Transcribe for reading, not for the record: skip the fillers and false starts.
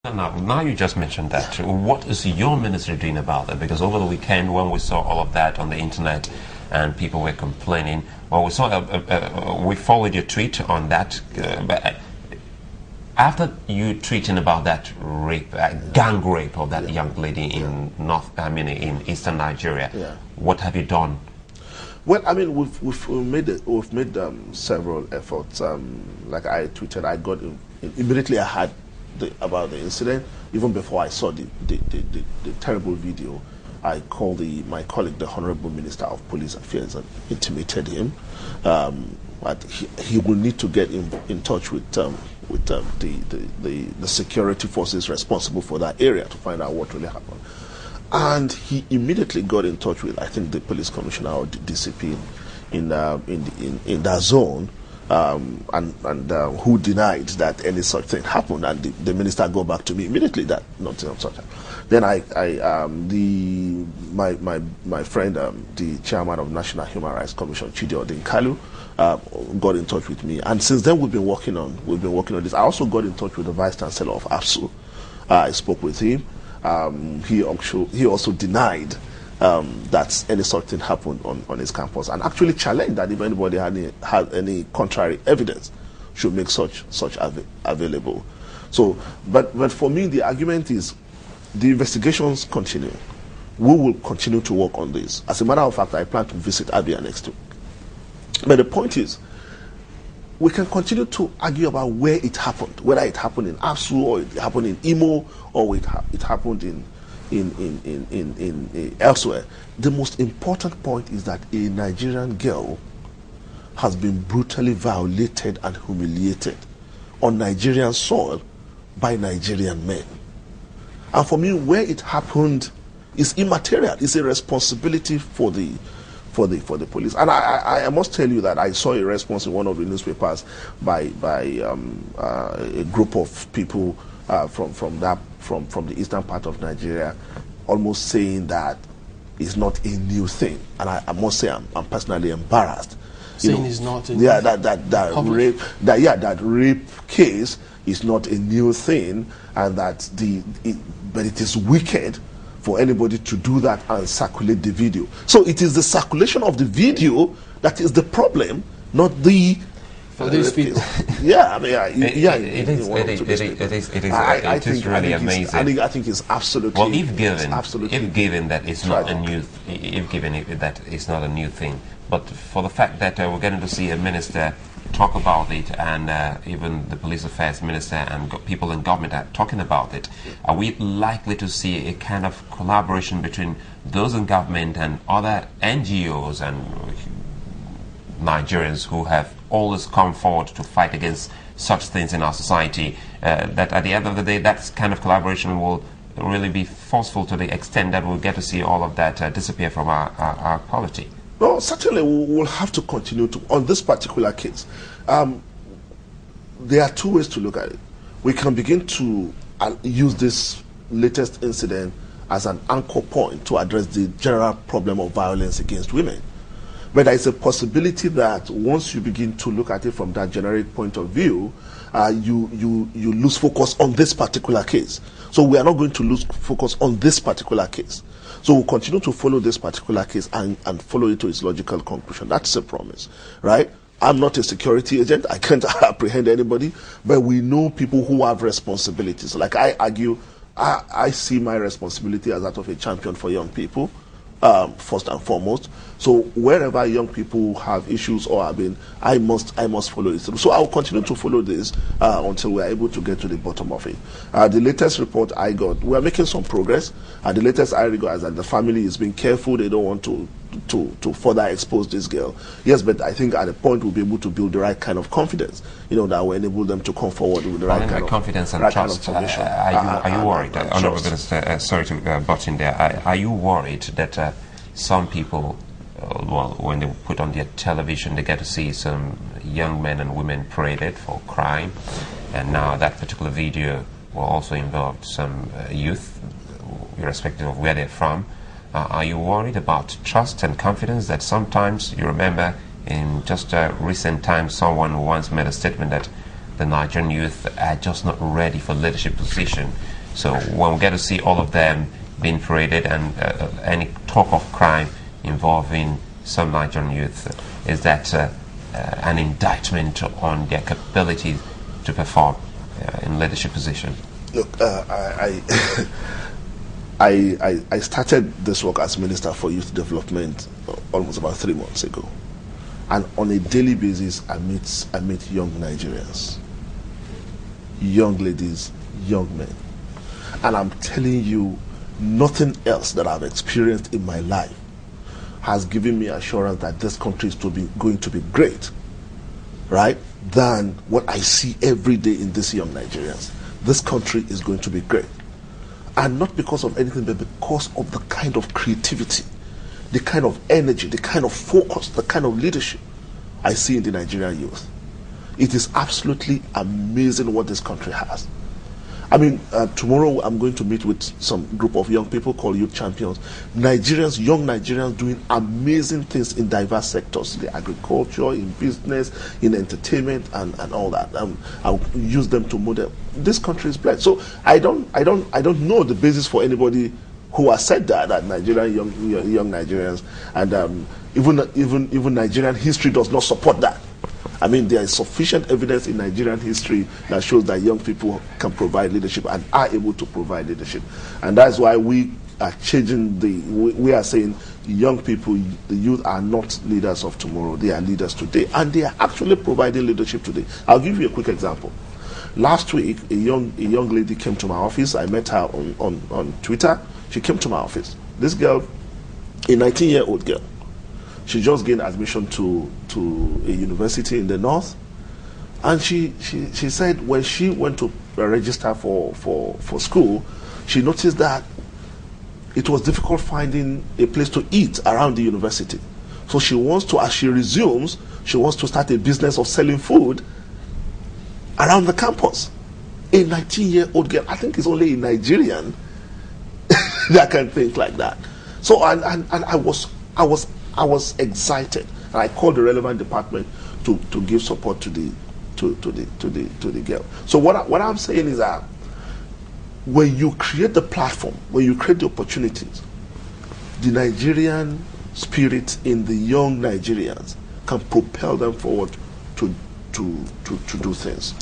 Now you just mentioned that. What is your ministry doing about that? Because over the weekend, when we saw all of that on the internet and people were complaining, well, we followed your tweet on that. But after you tweeting about that rape, gang rape of that young lady in in Eastern Nigeria, what have you done? Well, I mean, we've made several efforts. Like I tweeted, I got immediately. I had about the incident. Even before I saw the terrible video, I called my colleague, the Honorable Minister of Police Affairs, and intimated him. But he will need to get in touch with the security forces responsible for that area to find out what really happened. And he immediately got in touch with, I think, the police commissioner or the DCP in that zone, and who denied that any such thing happened. And the minister got back to me immediately that nothing of such. Then my friend, the chairman of National Human Rights Commission, Chidi Odinkalu, got in touch with me, and since then we've been working on this. I also got in touch with the vice chancellor of AFSU. I spoke with him. He also denied that any such thing happened on his campus, and actually challenged that if anybody had any contrary evidence, should make such available. So, but for me, the argument is the investigations continue. We will continue to work on this. As a matter of fact, I plan to visit Abia next week. But the point is, we can continue to argue about where it happened, whether it happened in AFSU or it happened in Imo or it happened in elsewhere. The most important point is that a Nigerian girl has been brutally violated and humiliated on Nigerian soil by Nigerian men. And for me, where it happened is immaterial. It's a responsibility for the police. And I must tell you that I saw a response in one of the newspapers by a group of people from the eastern part of Nigeria, almost saying that it's not a new thing. And I must say I'm personally embarrassed. Saying it's not a new thing. That rape case is not a new thing, and that but it is wicked for anybody to do that and circulate the video. So it is the circulation of the video that is the problem, not the for these people. Yeah, I mean, it is really amazing. I think it's absolutely. Well, if given that it's not a new, that it's not a new thing, but for the fact that we're going to see a minister talk about it, and even the police affairs minister and people in government are talking about it, are we likely to see a kind of collaboration between those in government and other NGOs and Nigerians who have always come forward to fight against such things in our society, that at the end of the day that kind of collaboration will really be forceful to the extent that we'll get to see all of that disappear from our polity? Well, certainly we will have to continue to, on this particular case. There are two ways to look at it. We can begin to use this latest incident as an anchor point to address the general problem of violence against women. But there is a possibility that once you begin to look at it from that generic point of view, you lose focus on this particular case. So we are not going to lose focus on this particular case. So we'll continue to follow this particular case and follow it to its logical conclusion. That's a promise, right? I'm not a security agent. I can't apprehend anybody, but we know people who have responsibilities. Like I argue, I see my responsibility as that of a champion for young people, first and foremost. So wherever young people have issues or have been, I must follow it. So I'll continue to follow this until we are able to get to the bottom of it. The latest report I got, we are making some progress. The latest I got is that the family is being careful. They don't want to further expose this girl. Yes, but I think at a point we'll be able to build the right kind of confidence, that will enable them to come forward with the right kind of confidence and trust. Are you worried? Honorable Minister, sorry to butt in there. Are you worried that some people, when they put on their television, they get to see some young men and women paraded for crime, and now that particular video will also involve some youth, irrespective of where they're from? Are you worried about trust and confidence that sometimes, you remember in just recent times, someone once made a statement that the Nigerian youth are just not ready for leadership position. So when we get to see all of them being paraded and any talk of crime involving some Nigerian youth, is that an indictment on their capability to perform in leadership position? Look, I started this work as Minister for Youth Development almost about 3 months ago. And on a daily basis, I meet young Nigerians, young ladies, young men. And I'm telling you, nothing else that I've experienced in my life has given me assurance that this country is going to be great, right, than what I see every day in these young Nigerians. This country is going to be great. And not because of anything, but because of the kind of creativity, the kind of energy, the kind of focus, the kind of leadership I see in the Nigerian youth. It is absolutely amazing what this country has. I mean, tomorrow I'm going to meet with some group of young people called Youth Champions. Nigerians, young Nigerians doing amazing things in diverse sectors, in agriculture, in business, in entertainment, and all that. I'll use them to model. This country is blessed. So I don't know the basis for anybody who has said that Nigerian young Nigerians, and even Nigerian history does not support that. I mean, there is sufficient evidence in Nigerian history that shows that young people can provide leadership and are able to provide leadership. And that's why we are changing we are saying young people, the youth are not leaders of tomorrow, they are leaders today. And they are actually providing leadership today. I'll give you a quick example. Last week, a young lady came to my office. I met her on Twitter. She came to my office. This girl, a 19-year-old girl, she just gained admission to a university in the north, and she said when she went to register for school, she noticed that it was difficult finding a place to eat around the university. So she wants to, as she resumes, she wants to start a business of selling food around the campus. A 19-year-old girl, I think it's only a Nigerian that can think like that. So and I was excited, and I called the relevant department to give support to the girl. So what I'm saying is that when you create the platform, when you create the opportunities, the Nigerian spirit in the young Nigerians can propel them forward to do things.